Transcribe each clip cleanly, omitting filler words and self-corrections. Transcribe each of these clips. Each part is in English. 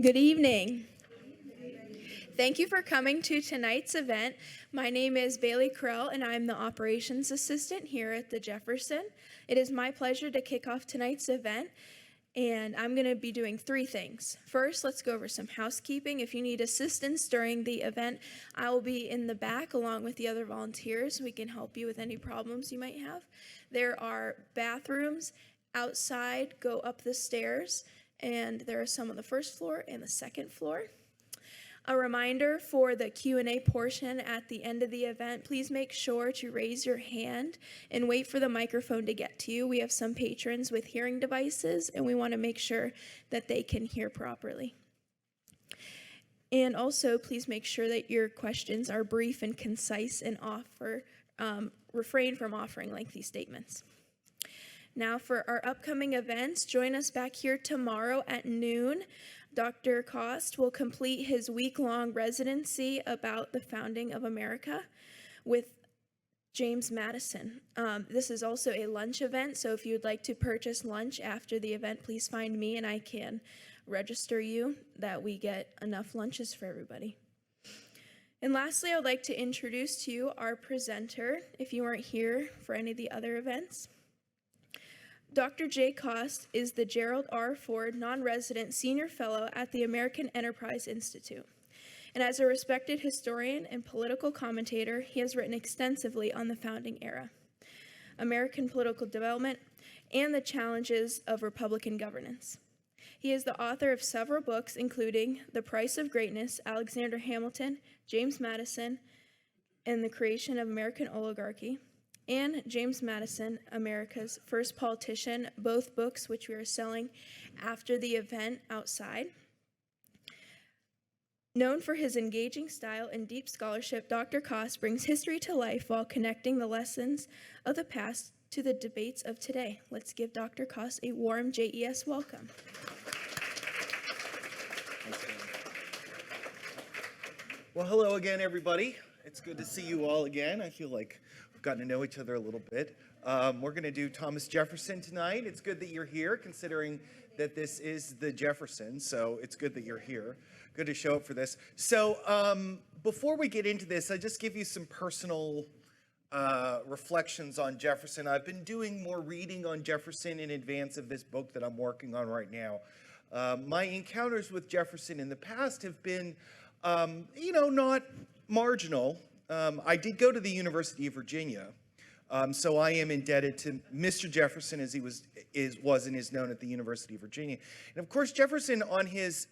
Good evening. Thank you for coming to tonight's event. My name is Bailey Krell, and I'm the operations assistant here at the Jefferson. It is my pleasure to kick off tonight's event, and I'm going to be doing three things. First, let's go over some housekeeping. If you need assistance during the event, I will be in the back along with the other volunteers. We can help you with any problems you might have. There are bathrooms outside, go up the stairs, and there are some on the first floor and the second floor. A reminder for the Q&A portion at the end of the event, please make sure to raise your hand and wait for the microphone to get to you. We have some patrons with hearing devices, and we want to make sure that they can hear properly. And also, please make sure that your questions are brief and concise and refrain from offering lengthy statements. Now for our upcoming events, join us back here tomorrow at noon. Dr. Cost will complete his week-long residency about the founding of America with James Madison. This is also a lunch event, so if you'd like to purchase lunch after the event, please find me and I can register you that we get enough lunches for everybody. And lastly, I would like to introduce to you our presenter, if you weren't here for any of the other events. Dr. J. Cost is the Gerald R. Ford Non-Resident Senior Fellow at the American Enterprise Institute. And as a respected historian and political commentator, he has written extensively on the founding era, American political development, and the challenges of Republican governance. He is the author of several books, including The Price of Greatness, Alexander Hamilton, James Madison, and the Creation of American Oligarchy, and James Madison, America's First Politician, both books which we are selling after the event outside. Known for his engaging style and deep scholarship, Dr. Cost brings history to life while connecting the lessons of the past to the debates of today. Let's give Dr. Cost a warm JES welcome. Well, hello again, everybody. It's good to see you all again. I feel like gotten to know each other a little bit. We're going to do Thomas Jefferson tonight. It's good that you're here, considering that this is the Jefferson, so it's good that you're here. Good to show up for this. So before we get into this, I just give you some personal reflections on Jefferson. I've been doing more reading on Jefferson in advance of this book that I'm working on right now. My encounters with Jefferson in the past have been, not marginal. I did go to the University of Virginia, so I am indebted to Mr. Jefferson as he was and is known at the University of Virginia. And of course, Jefferson on his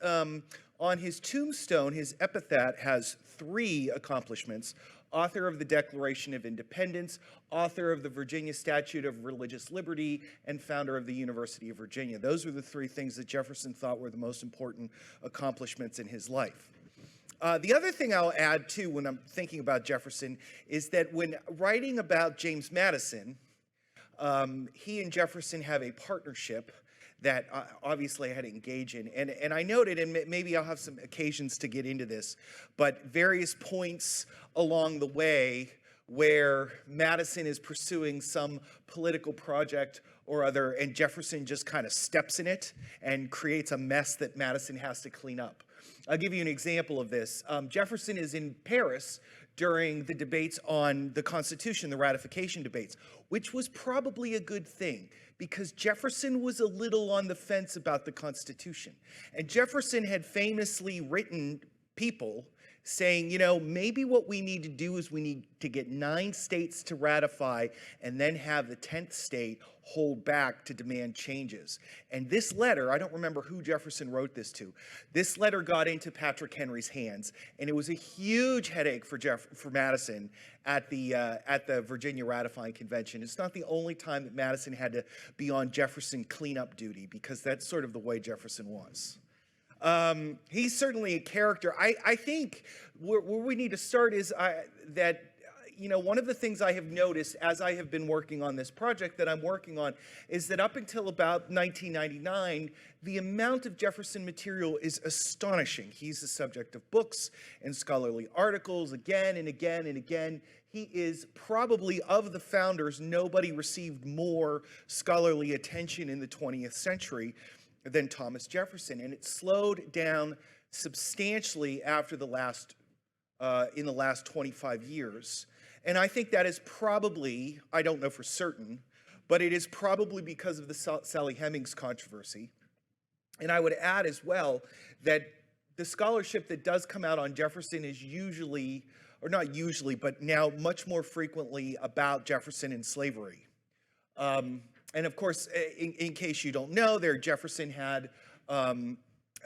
tombstone, his epitaph has 3 accomplishments: author of the Declaration of Independence, author of the Virginia Statute of Religious Liberty, and founder of the University of Virginia. Those were the 3 things that Jefferson thought were the most important accomplishments in his life. The other thing I'll add, too, when I'm thinking about Jefferson is that when writing about James Madison, he and Jefferson have a partnership that obviously I had to engage in. And I noted, and maybe I'll have some occasions to get into this, but various points along the way where Madison is pursuing some political project or other, and Jefferson just kind of steps in it and creates a mess that Madison has to clean up. I'll give you an example of this. Jefferson is in Paris during the debates on the Constitution, the ratification debates, which was probably a good thing because Jefferson was a little on the fence about the Constitution. And Jefferson had famously written people saying, maybe what we need to do is we need to get 9 states to ratify and then have the 10th state hold back to demand changes. And this letter, I don't remember who Jefferson wrote this to, this letter got into Patrick Henry's hands, and it was a huge headache for Madison at the Virginia ratifying convention. It's not the only time that Madison had to be on Jefferson cleanup duty, because that's sort of the way Jefferson was. He's certainly a character. I think where we need to start is that one of the things I have noticed as I have been working on this project that I'm working on is that up until about 1999, the amount of Jefferson material is astonishing. He's the subject of books and scholarly articles again and again and again. He is probably, of the founders, nobody received more scholarly attention in the 20th century than Thomas Jefferson, and it slowed down substantially after in the last 25 years. And I think that is probably, I don't know for certain, but it is probably because of the Sally Hemings controversy. And I would add as well that the scholarship that does come out on Jefferson is usually, or not usually, but now much more frequently about Jefferson and slavery. And of course, in case you don't know, Jefferson had an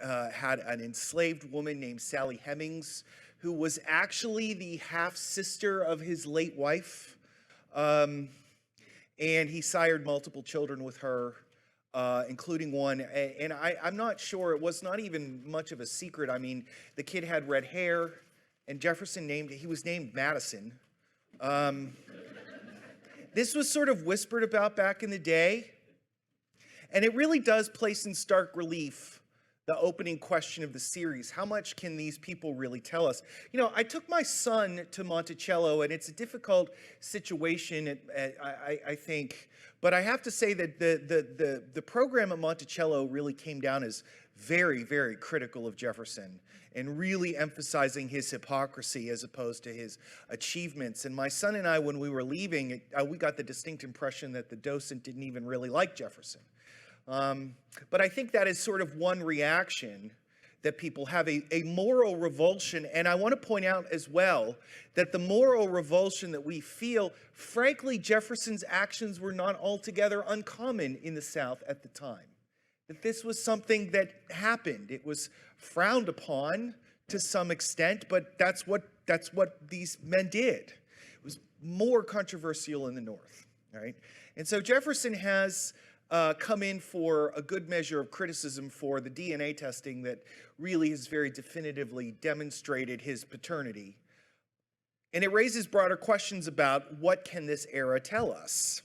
enslaved woman named Sally Hemings, who was actually the half-sister of his late wife. And he sired multiple children with her, including one. And I'm not sure, it was not even much of a secret. I mean, the kid had red hair, and Jefferson he was named Madison. This was sort of whispered about back in the day. And it really does place in stark relief the opening question of the series. How much can these people really tell us? You know, I took my son to Monticello, and it's a difficult situation, I think. But I have to say that the program at Monticello really came down as very, very critical of Jefferson and really emphasizing his hypocrisy as opposed to his achievements. And my son and I, when we were leaving, we got the distinct impression that the docent didn't even really like Jefferson. But I think that is sort of one reaction, that people have a moral revulsion. And I want to point out as well that the moral revulsion that we feel, frankly, Jefferson's actions were not altogether uncommon in the South at the time. That this was something that happened. It was frowned upon to some extent, but that's what these men did. It was more controversial in the North, right? And so Jefferson has come in for a good measure of criticism for the DNA testing that really has very definitively demonstrated his paternity. And it raises broader questions about what can this era tell us?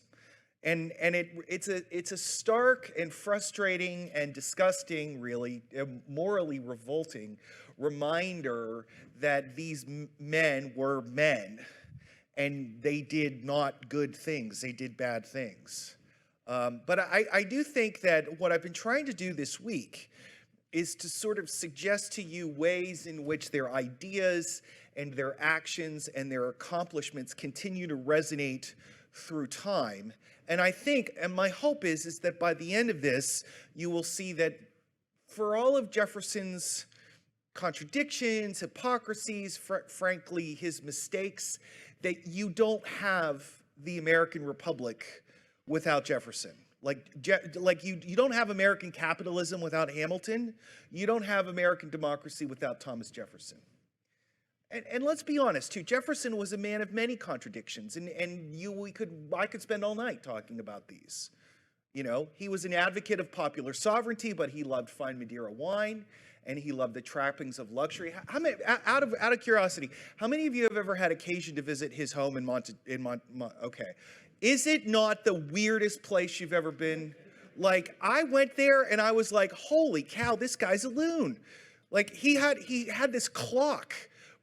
And it's a stark and frustrating and disgusting, really, morally revolting reminder that these men were men, and they did not good things, they did bad things. But I do think that what I've been trying to do this week is to sort of suggest to you ways in which their ideas and their actions and their accomplishments continue to resonate through time. And I think, and my hope is that by the end of this, you will see that for all of Jefferson's contradictions, hypocrisies, frankly, his mistakes, that you don't have the American Republic without Jefferson. Like you don't have American capitalism without Hamilton. You don't have American democracy without Thomas Jefferson. And let's be honest too, Jefferson was a man of many contradictions, and I could spend all night talking about these. You know, he was an advocate of popular sovereignty, but he loved fine Madeira wine, and he loved the trappings of luxury. How many, out of curiosity, how many of you have ever had occasion to visit his home okay. Is it not the weirdest place you've ever been? Like, I went there and I was like, holy cow, this guy's a loon. Like, he had this clock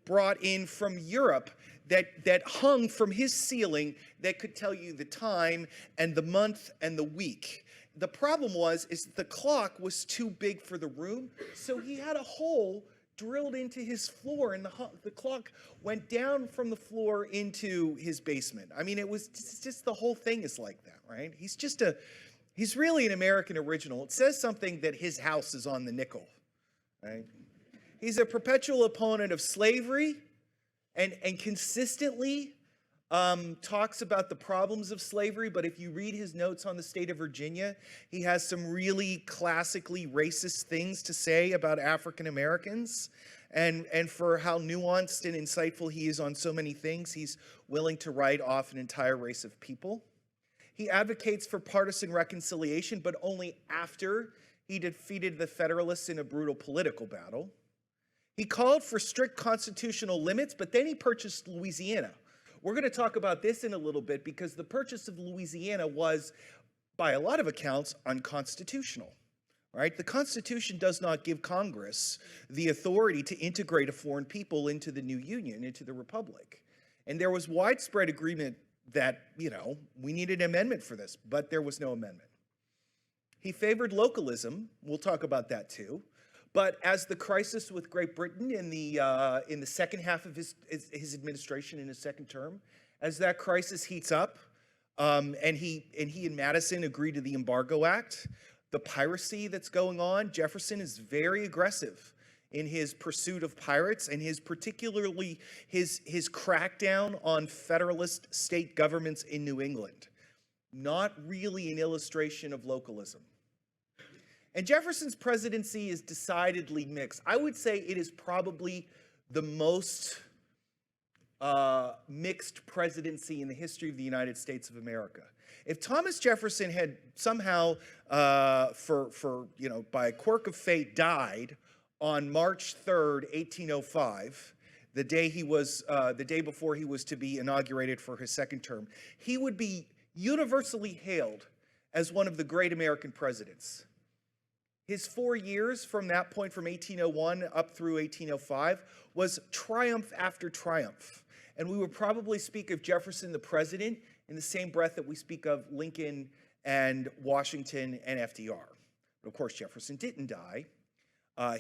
brought in from Europe that hung from his ceiling that could tell you the time and the month and the week. The problem is the clock was too big for the room, so he had a hole drilled into his floor, and the clock went down from the floor into his basement. I mean, it's just the whole thing is like that, right? He's really an American original. It says something that his house is on the nickel, right? He's a perpetual opponent of slavery, and consistently talks about the problems of slavery. But if you read his notes on the state of Virginia, he has some really classically racist things to say about African Americans, and for how nuanced and insightful he is on so many things, he's willing to write off an entire race of people. He advocates for partisan reconciliation, but only after he defeated the Federalists in a brutal political battle. He called for strict constitutional limits, but then he purchased Louisiana. We're going to talk about this in a little bit, because the purchase of Louisiana was, by a lot of accounts, unconstitutional, right? The Constitution does not give Congress the authority to integrate a foreign people into the new union, into the Republic. And there was widespread agreement that, we needed an amendment for this, but there was no amendment. He favored localism. We'll talk about that too. But as the crisis with Great Britain in the second half of his administration in his second term, as that crisis heats up, and he and Madison agree to the Embargo Act, the piracy that's going on, Jefferson is very aggressive in his pursuit of pirates and particularly his crackdown on Federalist state governments in New England. Not really an illustration of localism. And Jefferson's presidency is decidedly mixed. I would say it is probably the most mixed presidency in the history of the United States of America. If Thomas Jefferson had somehow, by a quirk of fate, died on March 3rd, 1805, the day before he was to be inaugurated for his second term, he would be universally hailed as one of the great American presidents. His 4 years from that point, from 1801 up through 1805, was triumph after triumph. And we would probably speak of Jefferson the president in the same breath that we speak of Lincoln and Washington and FDR. But of course, Jefferson didn't die.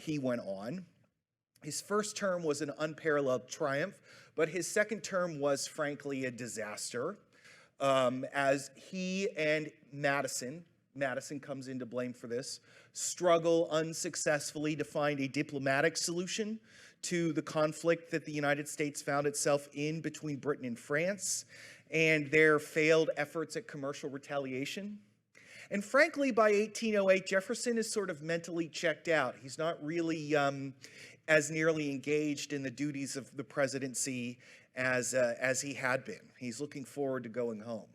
He went on. His first term was an unparalleled triumph, but his second term was frankly a disaster, as he and Madison comes into blame for this, struggle unsuccessfully to find a diplomatic solution to the conflict that the United States found itself in between Britain and France, and their failed efforts at commercial retaliation. And frankly, by 1808, Jefferson is sort of mentally checked out. He's not really as nearly engaged in the duties of the presidency as he had been. He's looking forward to going home.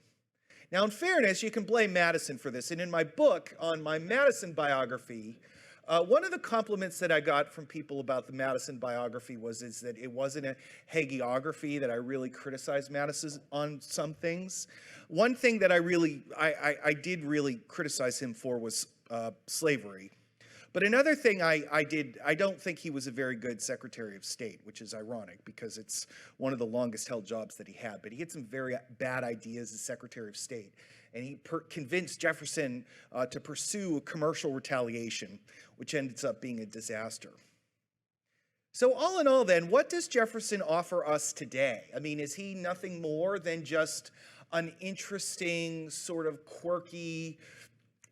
Now, in fairness, you can blame Madison for this. And in my book on my Madison biography, one of the compliments that I got from people about the Madison biography is that it wasn't a hagiography, that I really criticized Madison on some things. One thing that I did really criticize him for was slavery. But another thing I don't think he was a very good Secretary of State, which is ironic because it's one of the longest held jobs that he had. But he had some very bad ideas as Secretary of State. And he convinced Jefferson to pursue commercial retaliation, which ends up being a disaster. So all in all then, what does Jefferson offer us today? I mean, is he nothing more than just an interesting, sort of quirky,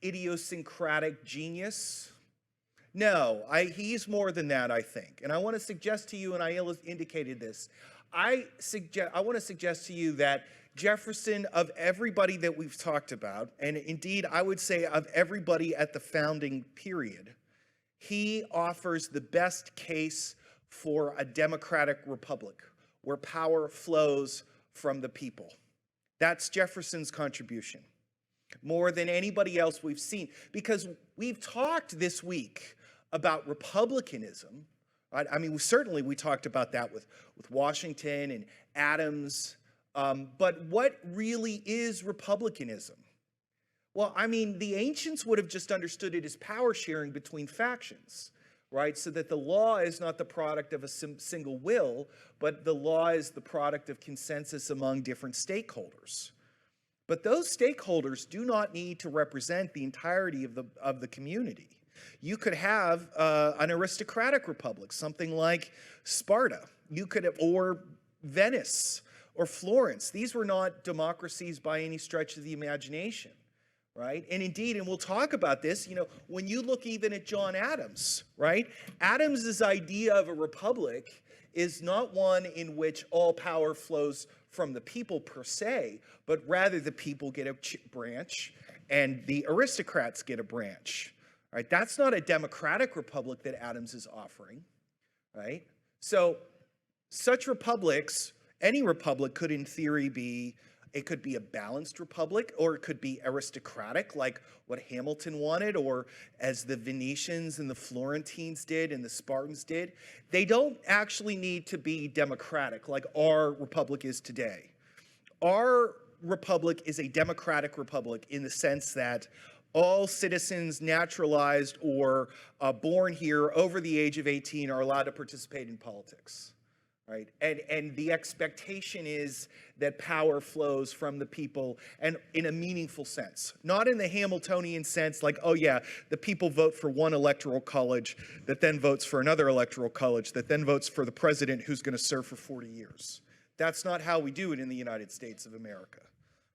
idiosyncratic genius? No, he's more than that, I think. And I want to suggest to you, and I indicated this, I want to suggest to you that Jefferson, of everybody that we've talked about, and indeed I would say of everybody at the founding period, he offers the best case for a democratic republic where power flows from the people. That's Jefferson's contribution, more than anybody else we've seen, because we've talked this week about republicanism, right? I mean, we talked about that with Washington and Adams, but what really is republicanism? Well, I mean, the ancients would have just understood it as power sharing between factions, right? So that the law is not the product of a single will, but the law is the product of consensus among different stakeholders. But those stakeholders do not need to represent the entirety of the community. You could have an aristocratic republic, something like Sparta. Or Venice or Florence. These were not democracies by any stretch of the imagination, right? And indeed, and we'll talk about this, when you look even at John Adams, right? Adams's idea of a republic is not one in which all power flows from the people per se, but rather the people get a branch and the aristocrats get a branch, right? That's not a democratic republic that Adams is offering, right? So such republics, any republic could in theory be a balanced republic, or it could be aristocratic, like what Hamilton wanted, or as the Venetians and the Florentines did and the Spartans did. They don't actually need to be democratic like our republic is today. Our republic is a democratic republic in the sense that all citizens naturalized or born here over the age of 18 are allowed to participate in politics, right? And the expectation is that power flows from the people and in a meaningful sense, not in the Hamiltonian sense, like, oh yeah, the people vote for one electoral college that then votes for another electoral college that then votes for the president who's going to serve for 40 years. That's not how we do it in the United States of America,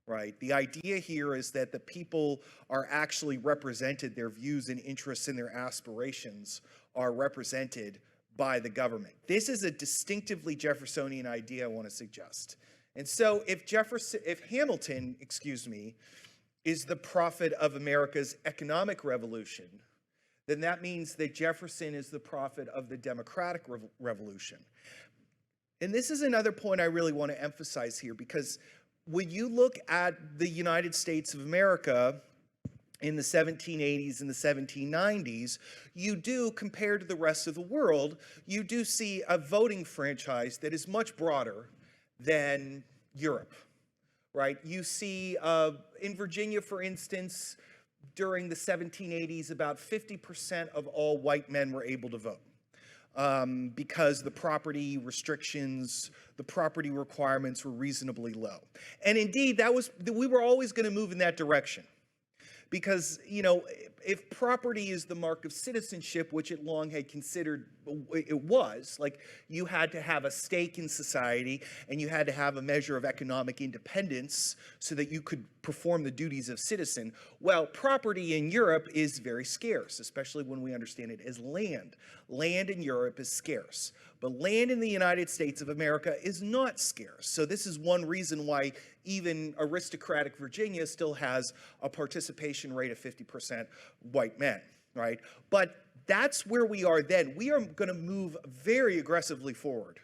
right? The idea here is that the people are actually represented, their views and interests and their aspirations are represented by the government. This is a distinctively Jeffersonian idea I want to suggest. And so if Hamilton, is the prophet of America's economic revolution, then that means that Jefferson is the prophet of the democratic revolution. And this is another point I really want to emphasize here, because when you look at the United States of America in the 1780s and the 1790s, you do, compared to the rest of the world, you do see a voting franchise that is much broader than Europe, right? You see, in Virginia, for instance, during the 1780s, about 50% of all white men were able to vote. Because the property restrictions, the property requirements were reasonably low. And indeed, we were always going to move in that direction. Because, you know, if property is the mark of citizenship, which it long had considered it was, like you had to have a stake in society and you had to have a measure of economic independence so that you could perform the duties of citizen. Well, property in Europe is very scarce, especially when we understand it as land. Land in Europe is scarce, but land in the United States of America is not scarce. So this is one reason why even aristocratic Virginia still has a participation rate of 50% white men, right? But that's where we are then. We are going to move very aggressively forward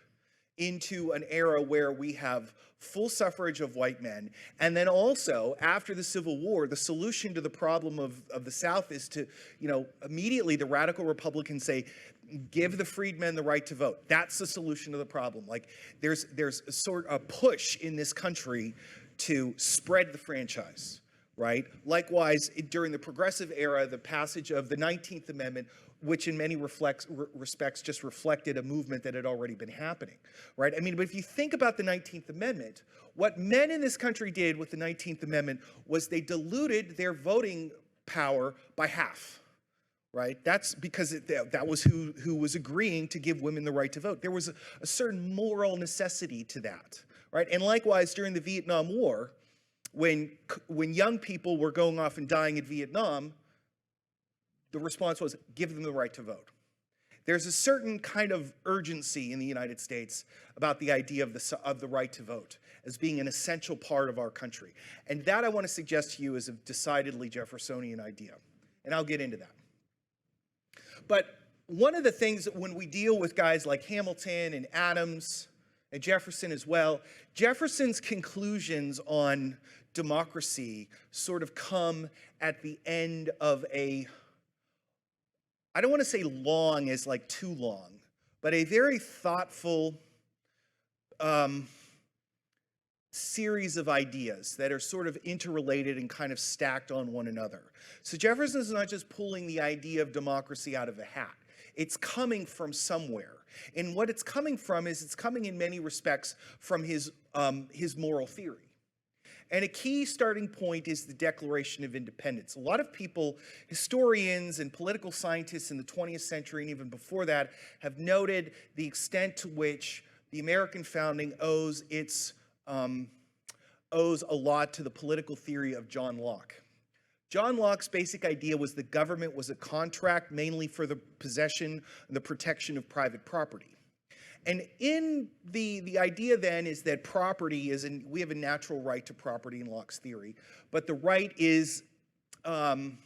into an era where we have full suffrage of white men. And then also, after the Civil War, the solution to the problem of the South is to, you know, immediately the radical Republicans say, give the freedmen the right to vote. That's the solution to the problem. Like, there's a sort of push in this country to spread the franchise, right? Likewise, during the Progressive era, the passage of the 19th Amendment, which in many respects just reflected a movement that had already been happening, right? I mean, but if you think about the 19th Amendment, what men in this country did with the 19th Amendment was they diluted their voting power by half, right? That's because that was who was agreeing to give women the right to vote. There was a certain moral necessity to that, right? And likewise, during the Vietnam War, when young people were going off and dying in Vietnam, the response was, give them the right to vote. There's a certain kind of urgency in the United States about the idea of the right to vote as being an essential part of our country. And that I want to suggest to you is a decidedly Jeffersonian idea. And I'll get into that. But one of the things when we deal with guys like Hamilton and Adams and Jefferson as well, Jefferson's conclusions on democracy sort of come at the end of I don't want to say long as like too long, but a very thoughtful series of ideas that are sort of interrelated and kind of stacked on one another. So Jefferson is not just pulling the idea of democracy out of a hat. It's coming from somewhere. And what it's coming from is it's coming in many respects from his moral theory. And a key starting point is the Declaration of Independence. A lot of people, historians and political scientists in the 20th century and even before that, have noted the extent to which the American founding owes a lot to the political theory of John Locke. John Locke's basic idea was that government was a contract mainly for the possession and the protection of private property. And in the idea then is that property is, and we have a natural right to property in Locke's theory, but the right is, the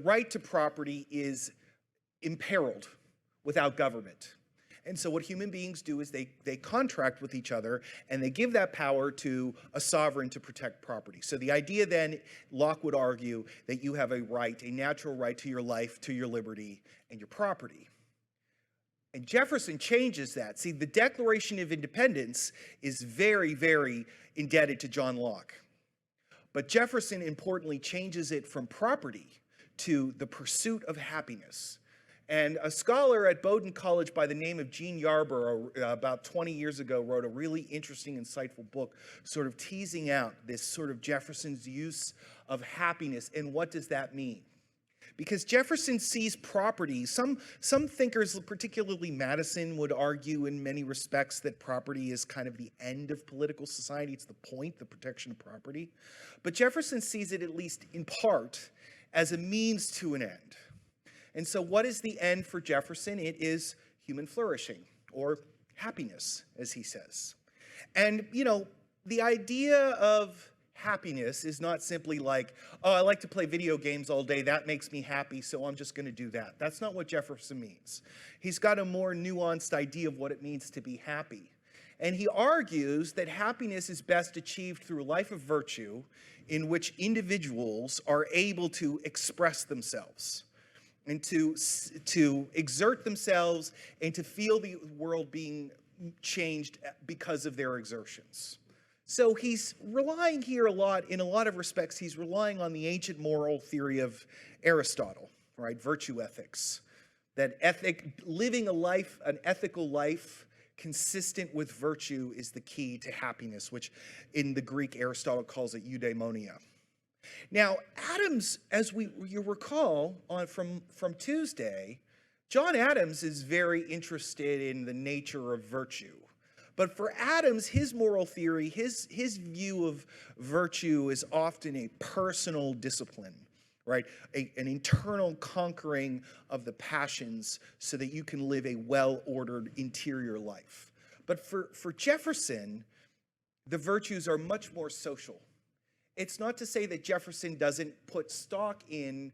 right to property is imperiled without government. And so what human beings do is they contract with each other and they give that power to a sovereign to protect property. So the idea then, Locke would argue that you have a right, a natural right to your life, to your liberty, and your property. And Jefferson changes that. See, the Declaration of Independence is very, very indebted to John Locke. But Jefferson, importantly, changes it from property to the pursuit of happiness. And a scholar at Bowdoin College by the name of Gene Yarborough, about 20 years ago, wrote a really interesting, insightful book sort of teasing out this sort of Jefferson's use of happiness and what does that mean. Because Jefferson sees property, some thinkers, particularly Madison, would argue in many respects that property is kind of the end of political society. It's the point, the protection of property. But Jefferson sees it, at least in part, as a means to an end. And so what is the end for Jefferson? It is human flourishing, or happiness, as he says. And, you know, the idea of happiness is not simply like, oh, I like to play video games all day, that makes me happy, so I'm just going to do that. That's not what Jefferson means. He's got a more nuanced idea of what it means to be happy. And he argues that happiness is best achieved through a life of virtue in which individuals are able to express themselves and to exert themselves and to feel the world being changed because of their exertions. So he's relying here a lot, in a lot of respects, he's relying on the ancient moral theory of Aristotle, right? Virtue ethics. That living an ethical life consistent with virtue is the key to happiness, which in the Greek Aristotle calls it eudaimonia. Now, Adams, as you recall from Tuesday, John Adams is very interested in the nature of virtue. But for Adams, his moral theory, his view of virtue is often a personal discipline, right? An internal conquering of the passions so that you can live a well-ordered interior life. But for Jefferson, the virtues are much more social. It's not to say that Jefferson doesn't put stock in,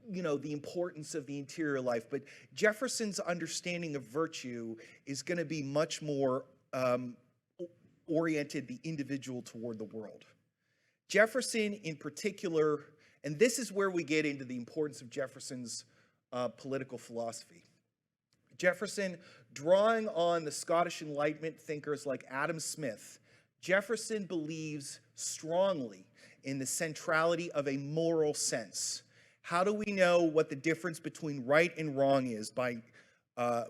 you know, the importance of the interior life, but Jefferson's understanding of virtue is going to be much more oriented the individual toward the world. Jefferson in particular, and this is where we get into the importance of Jefferson's political philosophy. Jefferson, drawing on the Scottish Enlightenment thinkers like Adam Smith, Jefferson believes strongly in the centrality of a moral sense. How do we know what the difference between right and wrong is?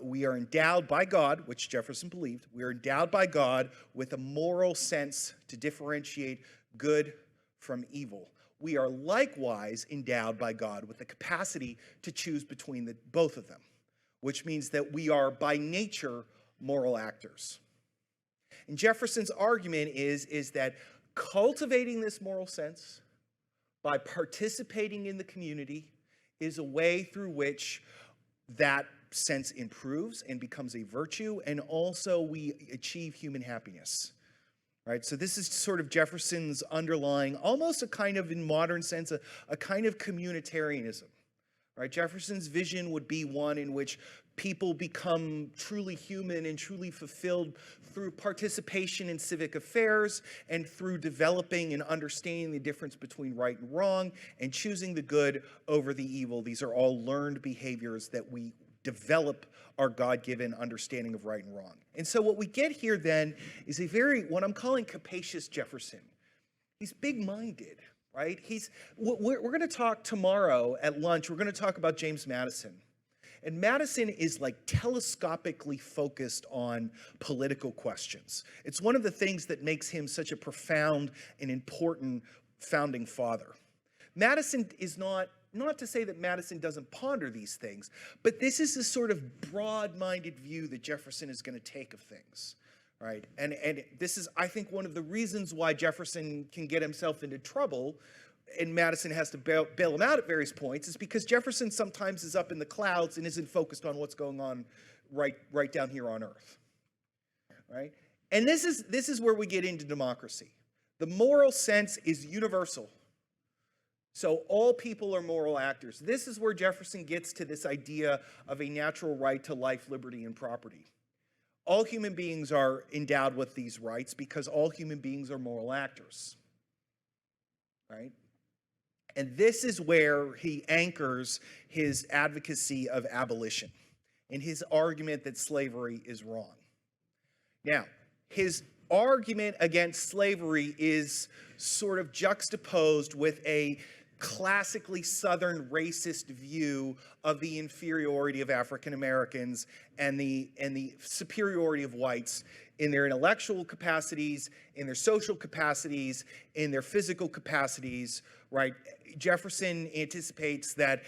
We are endowed by God, which Jefferson believed, we are endowed by God with a moral sense to differentiate good from evil. We are likewise endowed by God with the capacity to choose between both of them, which means that we are by nature moral actors. And Jefferson's argument is that cultivating this moral sense by participating in the community is a way through which that sense improves and becomes a virtue, and also we achieve human happiness. Right? So this is sort of Jefferson's underlying, almost a kind of, in modern sense, a kind of communitarianism. Right? Jefferson's vision would be one in which people become truly human and truly fulfilled through participation in civic affairs and through developing and understanding the difference between right and wrong and choosing the good over the evil. These are all learned behaviors that we develop our God-given understanding of right and wrong. And so what we get here then is a very, what I'm calling capacious Jefferson. He's big-minded, right? We're going to talk tomorrow at lunch, we're going to talk about James Madison. And Madison is like telescopically focused on political questions. It's one of the things that makes him such a profound and important founding father. Madison is not to say that Madison doesn't ponder these things, but this is the sort of broad-minded view that Jefferson is going to take of things, right? And this is, I think, one of the reasons why Jefferson can get himself into trouble and Madison has to bail him out at various points is because Jefferson sometimes is up in the clouds and isn't focused on what's going on right down here on earth, right? And this is where we get into democracy. The moral sense is universal. So all people are moral actors. This is where Jefferson gets to this idea of a natural right to life, liberty, and property. All human beings are endowed with these rights because all human beings are moral actors, right? And this is where he anchors his advocacy of abolition and his argument that slavery is wrong. Now, his argument against slavery is sort of juxtaposed with a classically Southern racist view of the inferiority of African Americans and the superiority of whites in their intellectual capacities, in their social capacities, in their physical capacities, right? Jefferson anticipates that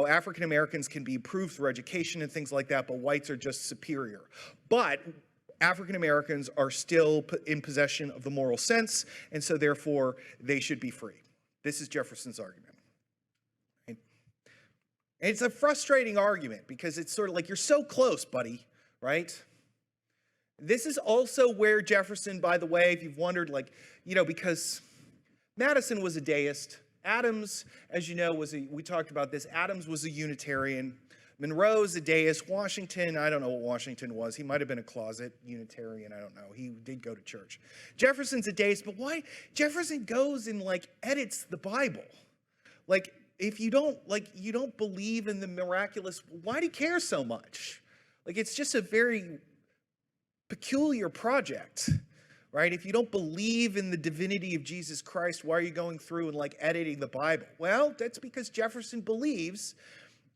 African Americans can be improved through education and things like that, but whites are just superior. But African Americans are still in possession of the moral sense, and so therefore they should be free. This is Jefferson's argument. Right? And it's a frustrating argument because it's sort of like, you're so close, buddy, right? This is also where Jefferson, by the way, if you've wondered, because Madison was a deist. Adams, as you know, we talked about this, Adams was a Unitarian. Monroe's a deist. Washington, I don't know what Washington was. He might have been a closet Unitarian. I don't know. He did go to church. Jefferson's a deist, but why? Jefferson goes and edits the Bible. If you don't believe in the miraculous, why do you care so much? It's just a very peculiar project, right? If you don't believe in the divinity of Jesus Christ, why are you going through and editing the Bible? Well, that's because Jefferson believes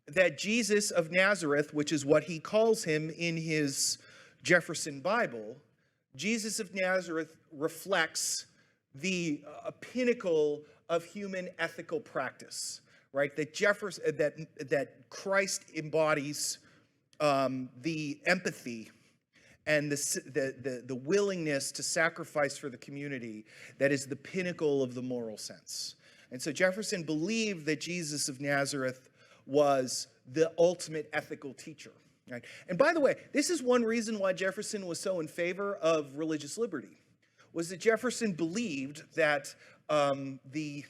that Jesus of Nazareth, which is what he calls him in his Jefferson Bible, Jesus of Nazareth reflects the pinnacle of human ethical practice, right? That Christ embodies the empathy and the willingness to sacrifice for the community that is the pinnacle of the moral sense. And so Jefferson believed that Jesus of Nazareth was the ultimate ethical teacher. Right? And by the way, this is one reason why Jefferson was so in favor of religious liberty, was that Jefferson believed that the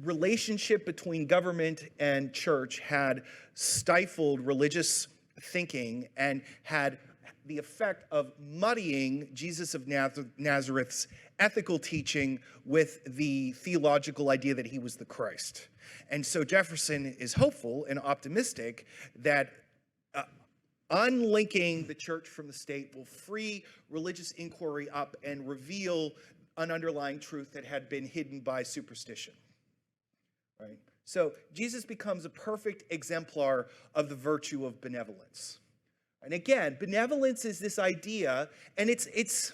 relationship between government and church had stifled religious thinking and had the effect of muddying Jesus of Nazareth's ethical teaching with the theological idea that he was the Christ. And so Jefferson is hopeful and optimistic that unlinking the church from the state will free religious inquiry up and reveal an underlying truth that had been hidden by superstition. Right? So Jesus becomes a perfect exemplar of the virtue of benevolence. And again, benevolence is this idea, and this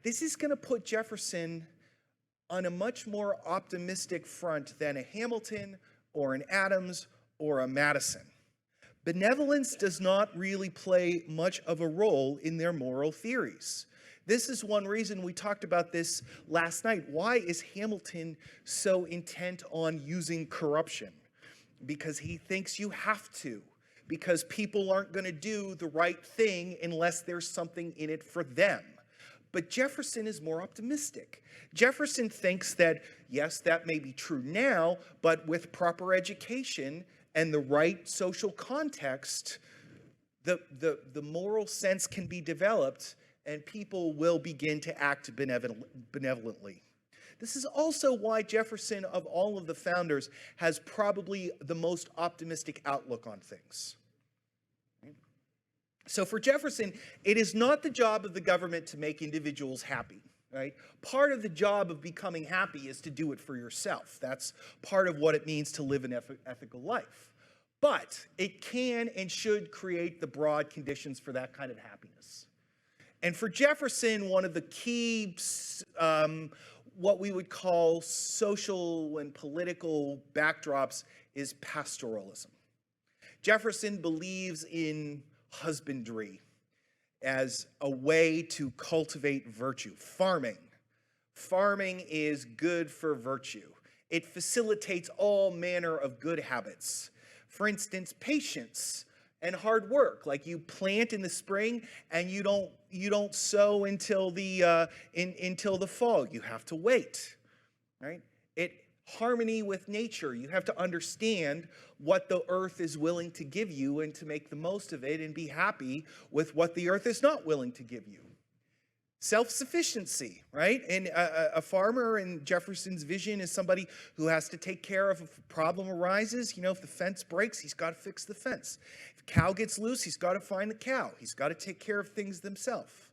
is going to put Jefferson on a much more optimistic front than a Hamilton or an Adams or a Madison. Benevolence does not really play much of a role in their moral theories. This is one reason we talked about this last night. Why is Hamilton so intent on using corruption? Because he thinks you have to. Because people aren't going to do the right thing unless there's something in it for them. But Jefferson is more optimistic. Jefferson thinks that, yes, that may be true now, but with proper education and the right social context, the moral sense can be developed and people will begin to act benevolently. This is also why Jefferson, of all of the founders, has probably the most optimistic outlook on things. So for Jefferson, it is not the job of the government to make individuals happy, right? Part of the job of becoming happy is to do it for yourself. That's part of what it means to live an ethical life. But it can and should create the broad conditions for that kind of happiness. And for Jefferson, one of the key what we would call social and political backdrops is pastoralism. Jefferson believes in husbandry as a way to cultivate virtue. Farming. Farming is good for virtue. It facilitates all manner of good habits. For instance, patience and hard work. Like you plant in the spring and you don't sow until the fall. You have to wait, right? Harmony with nature. You have to understand what the earth is willing to give you and to make the most of it and be happy with what the earth is not willing to give you. Self-sufficiency, right? And a farmer in Jefferson's vision is somebody who has to take care of if a problem arises. If the fence breaks, he's got to fix the fence. If a cow gets loose, he's got to find the cow. He's got to take care of things himself.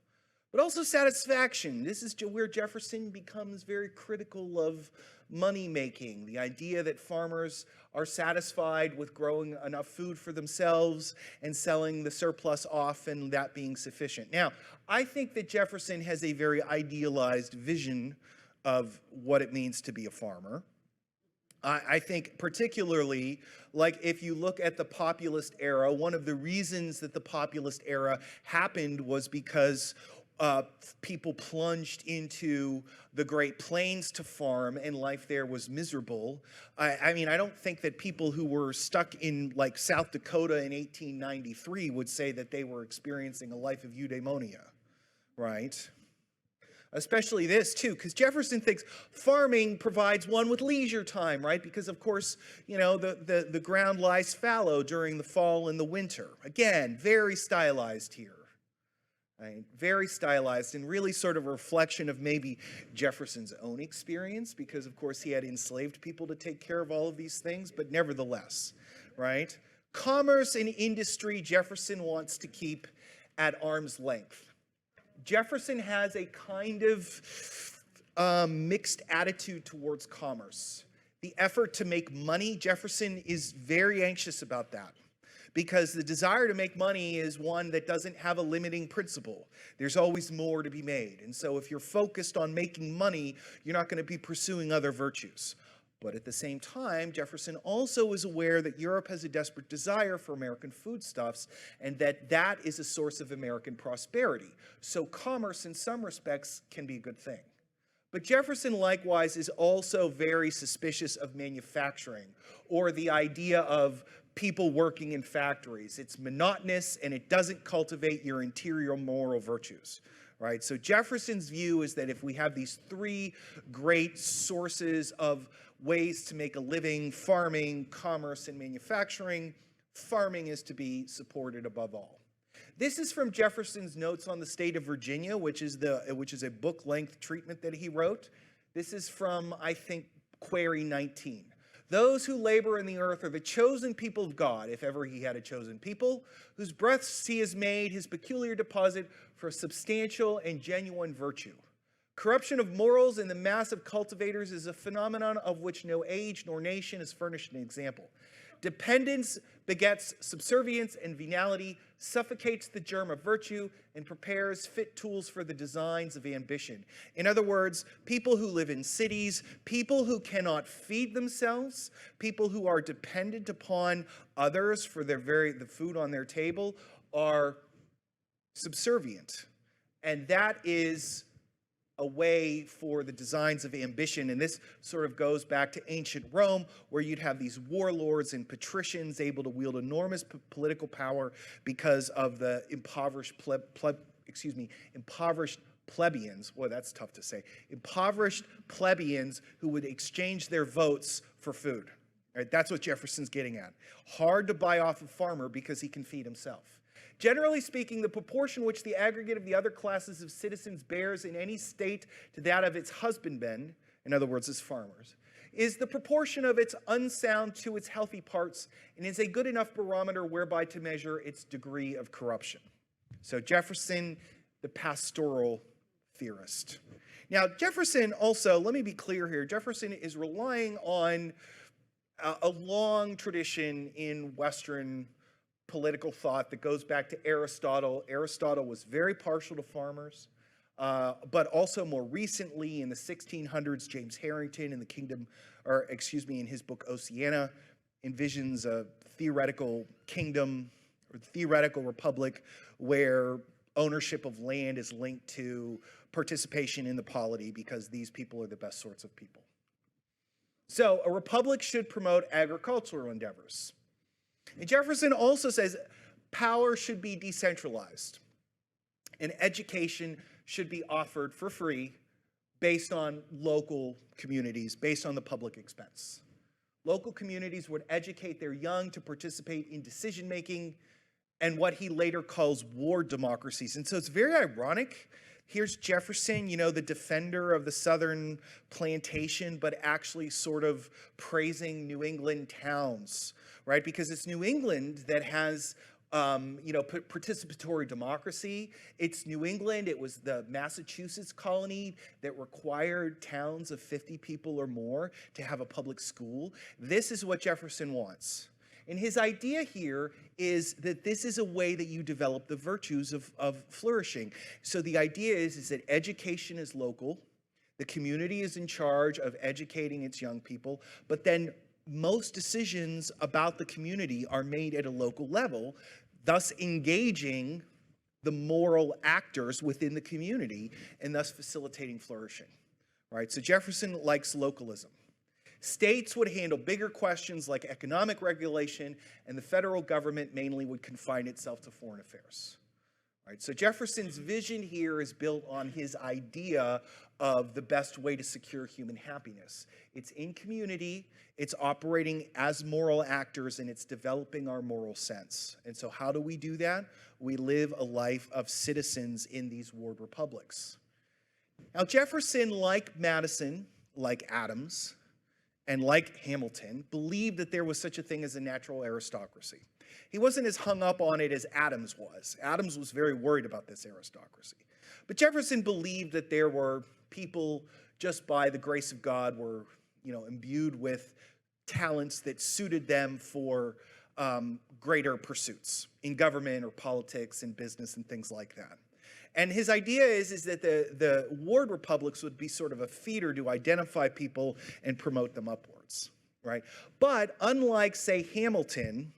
but also satisfaction. This is where Jefferson becomes very critical of money making, the idea that farmers are satisfied with growing enough food for themselves and selling the surplus off and that being sufficient. Now, I think that Jefferson has a very idealized vision of what it means to be a farmer. I think particularly, like if you look at the populist era, one of the reasons that the populist era happened was because people plunged into the Great Plains to farm and life there was miserable. I mean, I don't think that people who were stuck in like South Dakota in 1893 would say that they were experiencing a life of eudaimonia, right? Especially this too, because Jefferson thinks farming provides one with leisure time, right? Because of course, you know, the ground lies fallow during the fall and the winter. Again, very stylized here. Right? Very stylized and really sort of a reflection of maybe Jefferson's own experience, because of course he had enslaved people to take care of all of these things, but nevertheless, right? Commerce and industry Jefferson wants to keep at arm's length. Jefferson has a kind of mixed attitude towards commerce. The effort to make money, Jefferson is very anxious about that, because the desire to make money is one that doesn't have a limiting principle. There's always more to be made. And so if you're focused on making money, you're not going to be pursuing other virtues. But at the same time, Jefferson also is aware that Europe has a desperate desire for American foodstuffs and that that is a source of American prosperity. So commerce in some respects can be a good thing. But Jefferson likewise is also very suspicious of manufacturing, or the idea of people working in factories. It's monotonous and it doesn't cultivate your interior moral virtues. Right? So Jefferson's view is that if we have these three great sources of ways to make a living, farming, commerce, and manufacturing, farming is to be supported above all. This is from Jefferson's Notes on the State of Virginia, which is a book-length treatment that he wrote. This is from, I think, Query 19. Those who labor in the earth are the chosen people of God, if ever he had a chosen people, whose breaths he has made his peculiar deposit for substantial and genuine virtue. Corruption of morals in the mass of cultivators is a phenomenon of which no age nor nation has furnished an example. Dependence begets subservience, and venality suffocates the germ of virtue and prepares fit tools for the designs of ambition. In other words, people who live in cities, people who cannot feed themselves, people who are dependent upon others for the food on their table are subservient. And that is a way for the designs of ambition. And this sort of goes back to ancient Rome, where you'd have these warlords and patricians able to wield enormous political power because of the impoverished plebeians. Boy, that's tough to say. Impoverished plebeians who would exchange their votes for food. Right? That's what Jefferson's getting at. Hard to buy off a farmer because he can feed himself. Generally speaking, the proportion which the aggregate of the other classes of citizens bears in any state to that of its husbandmen, in other words, its farmers, is the proportion of its unsound to its healthy parts, and is a good enough barometer whereby to measure its degree of corruption. So Jefferson, the pastoral theorist. Now, Jefferson also, let me be clear here, Jefferson is relying on a long tradition in Western political thought that goes back to Aristotle. Aristotle was very partial to farmers, but also more recently in the 1600s, James Harrington in in his book Oceana, envisions a theoretical kingdom or theoretical republic where ownership of land is linked to participation in the polity because these people are the best sorts of people. So a republic should promote agricultural endeavors. And Jefferson also says power should be decentralized and education should be offered for free based on local communities, based on the public expense. Local communities would educate their young to participate in decision-making and what he later calls war democracies. And so it's very ironic. Here's Jefferson, you know, the defender of the Southern plantation, but actually sort of praising New England towns, right? Because it's New England that has participatory democracy. It's New England. It was the Massachusetts colony that required towns of 50 people or more to have a public school. This is what Jefferson wants. And his idea here is that this is a way that you develop the virtues of flourishing. So the idea is that education is local. The community is in charge of educating its young people, but then most decisions about the community are made at a local level, thus engaging the moral actors within the community and thus facilitating flourishing, right? So Jefferson likes localism. States would handle bigger questions like economic regulation, and the federal government mainly would confine itself to foreign affairs. Right? So Jefferson's vision here is built on his idea of the best way to secure human happiness. It's in community, it's operating as moral actors, and it's developing our moral sense. And so how do we do that? We live a life of citizens in these warred republics. Now Jefferson, like Madison, like Adams, and like Hamilton, believed that there was such a thing as a natural aristocracy. He wasn't as hung up on it as Adams was. Adams was very worried about this aristocracy. But Jefferson believed that there were people just by the grace of God were, imbued with talents that suited them for greater pursuits in government or politics and business and things like that. And his idea is that the ward republics would be sort of a feeder to identify people and promote them upwards, right? But unlike, say, Hamilton,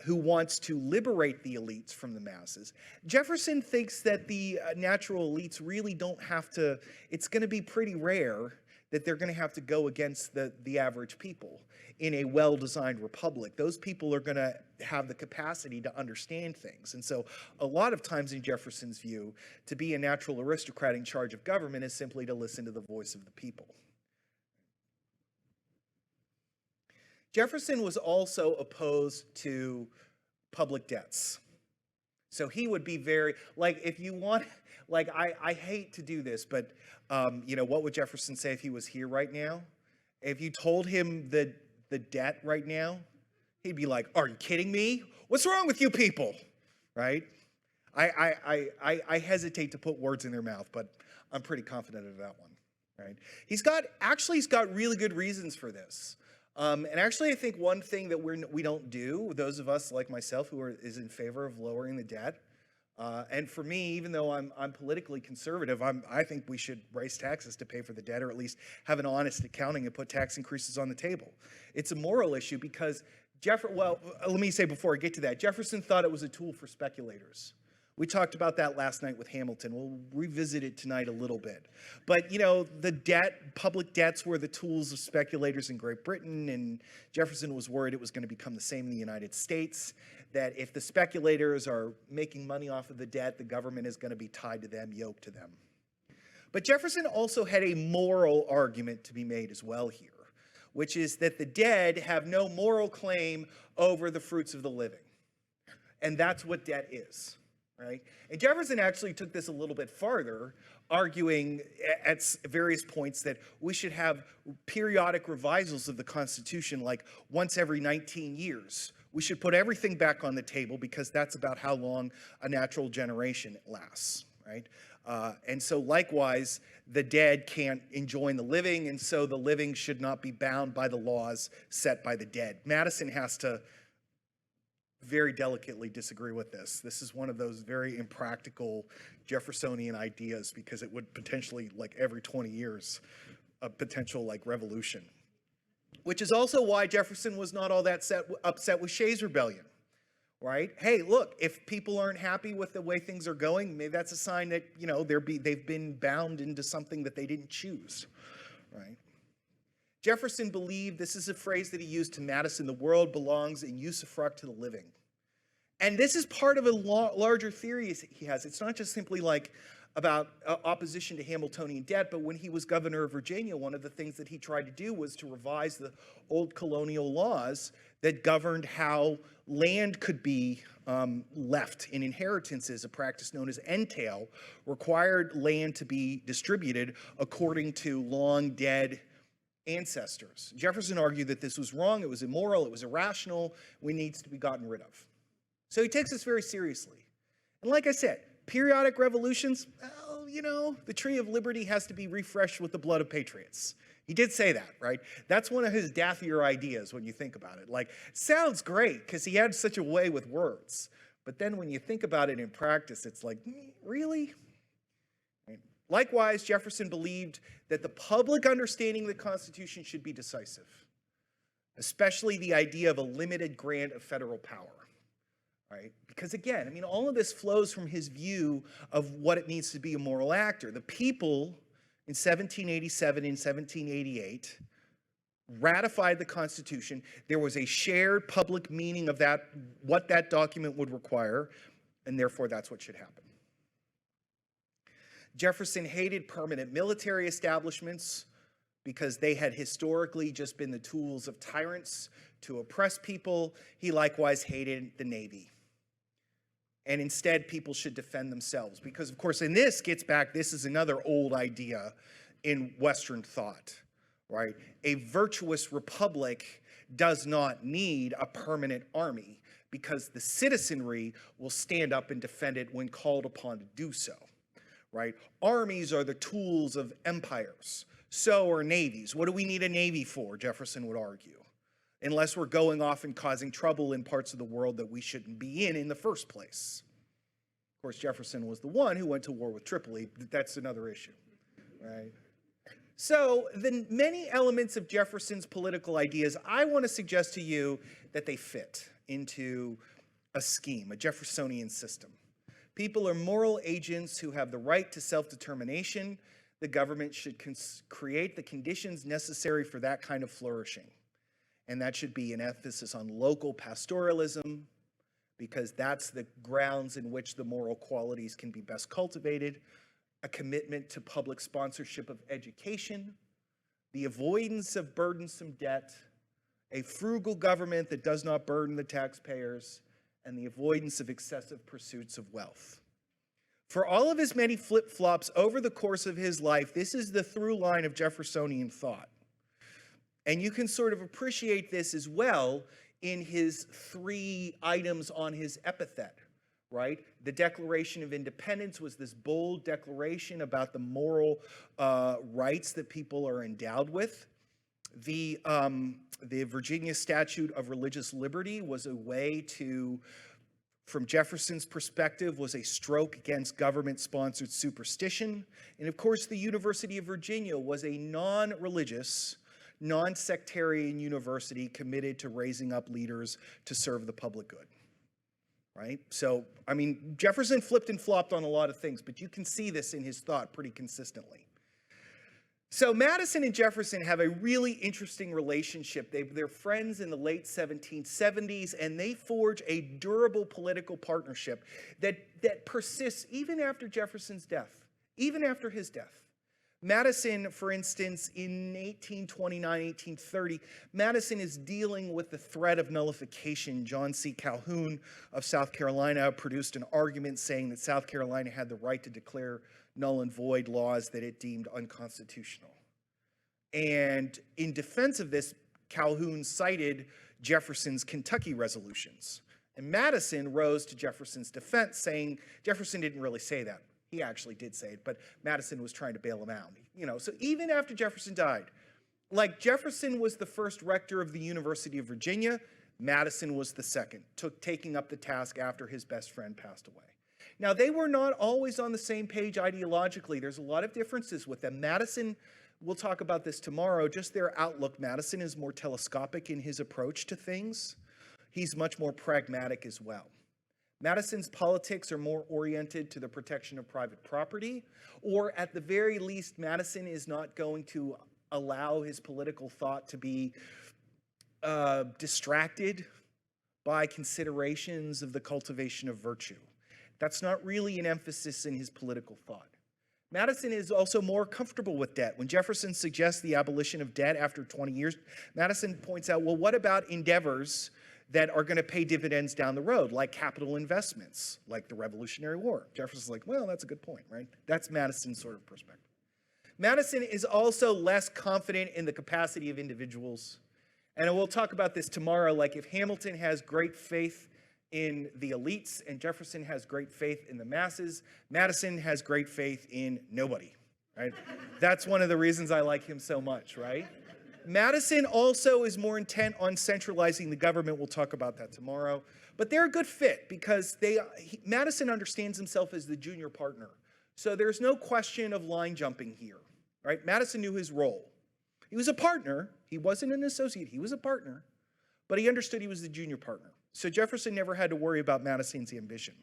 who wants to liberate the elites from the masses, Jefferson thinks that the natural elites really don't have to, it's going to be pretty rare that they're going to have to go against the average people in a well-designed republic. Those people are going to have the capacity to understand things. And so a lot of times in Jefferson's view, to be a natural aristocrat in charge of government is simply to listen to the voice of the people. Jefferson was also opposed to public debts. So he would be very, if you want, I hate to do this, but, what would Jefferson say if he was here right now? If you told him the debt right now, he'd be like, are you kidding me? What's wrong with you people? Right? I hesitate to put words in their mouth, but I'm pretty confident of that one. Right? He's got really good reasons for this. And actually, I think one thing that we don't do, those of us like myself who is in favor of lowering the debt, and for me, even though I'm politically conservative, I think we should raise taxes to pay for the debt, or at least have an honest accounting and put tax increases on the table. It's a moral issue because let me say before I get to that, Jefferson thought it was a tool for speculators. We talked about that last night with Hamilton. We'll revisit it tonight a little bit. But, public debts were the tools of speculators in Great Britain, and Jefferson was worried it was going to become the same in the United States, that if the speculators are making money off of the debt, the government is going to be tied to them, yoked to them. But Jefferson also had a moral argument to be made as well here, which is that the dead have no moral claim over the fruits of the living. And that's what debt is. Right? And Jefferson actually took this a little bit farther, arguing at various points that we should have periodic revisals of the Constitution, like once every 19 years. We should put everything back on the table because that's about how long a natural generation lasts. Right? And so likewise, the dead can't enjoin the living, and so the living should not be bound by the laws set by the dead. Madison has to very delicately disagree with this. This is one of those very impractical Jeffersonian ideas because it would potentially, every 20 years, a potential revolution. Which is also why Jefferson was not all that upset with Shays' Rebellion, right? Hey, look, if people aren't happy with the way things are going, maybe that's a sign that, they've been bound into something that they didn't choose, right? Jefferson believed, this is a phrase that he used to Madison, the world belongs in usufruct to the living. And this is part of a larger theory he has. It's not just simply about opposition to Hamiltonian debt, but when he was governor of Virginia, one of the things that he tried to do was to revise the old colonial laws that governed how land could be left in inheritances. A practice known as entail required land to be distributed according to long dead ancestors. Jefferson argued that this was wrong, it was immoral, it was irrational, it needs to be gotten rid of. So he takes this very seriously. And like I said, periodic revolutions, well, you know, the tree of liberty has to be refreshed with the blood of patriots. He did say that, right? That's one of his daffier ideas when you think about it. Like, sounds great because he had such a way with words. But then when you think about it in practice, it's like, really? Right? Likewise, Jefferson believed that the public understanding of the Constitution should be decisive, especially the idea of a limited grant of federal power. Right? Because again, I mean, all of this flows from his view of what it means to be a moral actor. The people in 1787 and 1788 ratified the Constitution. There was a shared public meaning of that, what that document would require, and therefore that's what should happen. Jefferson hated permanent military establishments because they had historically just been the tools of tyrants to oppress people. He likewise hated the Navy. And instead, people should defend themselves. Because, of course, and this gets back, this is another old idea in Western thought, right? A virtuous republic does not need a permanent army because the citizenry will stand up and defend it when called upon to do so, right? Armies are the tools of empires. So are navies. What do we need a navy for, Jefferson would argue, unless we're going off and causing trouble in parts of the world that we shouldn't be in the first place. Of course, Jefferson was the one who went to war with Tripoli, but that's another issue, right? So the many elements of Jefferson's political ideas, I want to suggest to you that they fit into a scheme, a Jeffersonian system. People are moral agents who have the right to self-determination. The government should create the conditions necessary for that kind of flourishing. And that should be an emphasis on local pastoralism, because that's the grounds in which the moral qualities can be best cultivated, a commitment to public sponsorship of education, the avoidance of burdensome debt, a frugal government that does not burden the taxpayers, and the avoidance of excessive pursuits of wealth. For all of his many flip-flops over the course of his life, this is the through line of Jeffersonian thought. And you can sort of appreciate this as well in his 3 items on his epithet, right? The Declaration of Independence was this bold declaration about the moral rights that people are endowed with. The Virginia Statute of Religious Liberty was a way to, from Jefferson's perspective, was a stroke against government-sponsored superstition. And of course, the University of Virginia was a non-religious, non-sectarian university committed to raising up leaders to serve the public good, right? So, I mean, Jefferson flipped and flopped on a lot of things, but you can see this in his thought pretty consistently. So Madison and Jefferson have a really interesting relationship. They're friends in the late 1770s, and they forge a durable political partnership that persists even after Jefferson's death, even after his death. Madison, for instance, in 1829, 1830, Madison is dealing with the threat of nullification. John C. Calhoun of South Carolina produced an argument saying that South Carolina had the right to declare null and void laws that it deemed unconstitutional. And in defense of this, Calhoun cited Jefferson's Kentucky resolutions. And Madison rose to Jefferson's defense, saying Jefferson didn't really say that. He actually did say it, but Madison was trying to bail him out. You know, so even after Jefferson died, like Jefferson was the first rector of the University of Virginia, Madison was the second, taking up the task after his best friend passed away. Now, they were not always on the same page ideologically. There's a lot of differences with them. Madison, we'll talk about this tomorrow, just their outlook. Madison is more telescopic in his approach to things. He's much more pragmatic as well. Madison's politics are more oriented to the protection of private property, or at the very least, Madison is not going to allow his political thought to be distracted by considerations of the cultivation of virtue. That's not really an emphasis in his political thought. Madison is also more comfortable with debt. When Jefferson suggests the abolition of debt after 20 years, Madison points out, well, what about endeavors that are going to pay dividends down the road, like capital investments, like the Revolutionary War? Jefferson's like, well, that's a good point, right? That's Madison's sort of perspective. Madison is also less confident in the capacity of individuals. And we'll talk about this tomorrow, like if Hamilton has great faith in the elites, and Jefferson has great faith in the masses. Madison has great faith in nobody, right? That's one of the reasons I like him so much, right? Madison also is more intent on centralizing the government. We'll talk about that tomorrow. But they're a good fit because Madison understands himself as the junior partner. So there's no question of line jumping here, right? Madison knew his role. He was a partner. He wasn't an associate. He was a partner. But he understood he was the junior partner. So Jefferson never had to worry about Madison's ambition.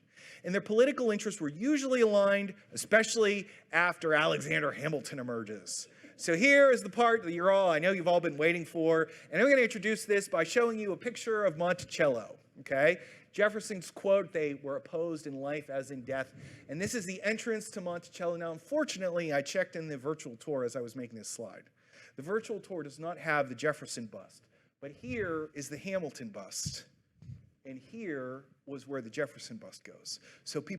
And their political interests were usually aligned, especially after Alexander Hamilton emerges. So here is the part that I know you've all been waiting for. And I'm going to introduce this by showing you a picture of Monticello, okay? Jefferson's quote, they were opposed in life as in death. And this is the entrance to Monticello. Now, unfortunately, I checked in the virtual tour as I was making this slide. The virtual tour does not have the Jefferson bust. But here is the Hamilton bust. And here was where the Jefferson bust goes. So people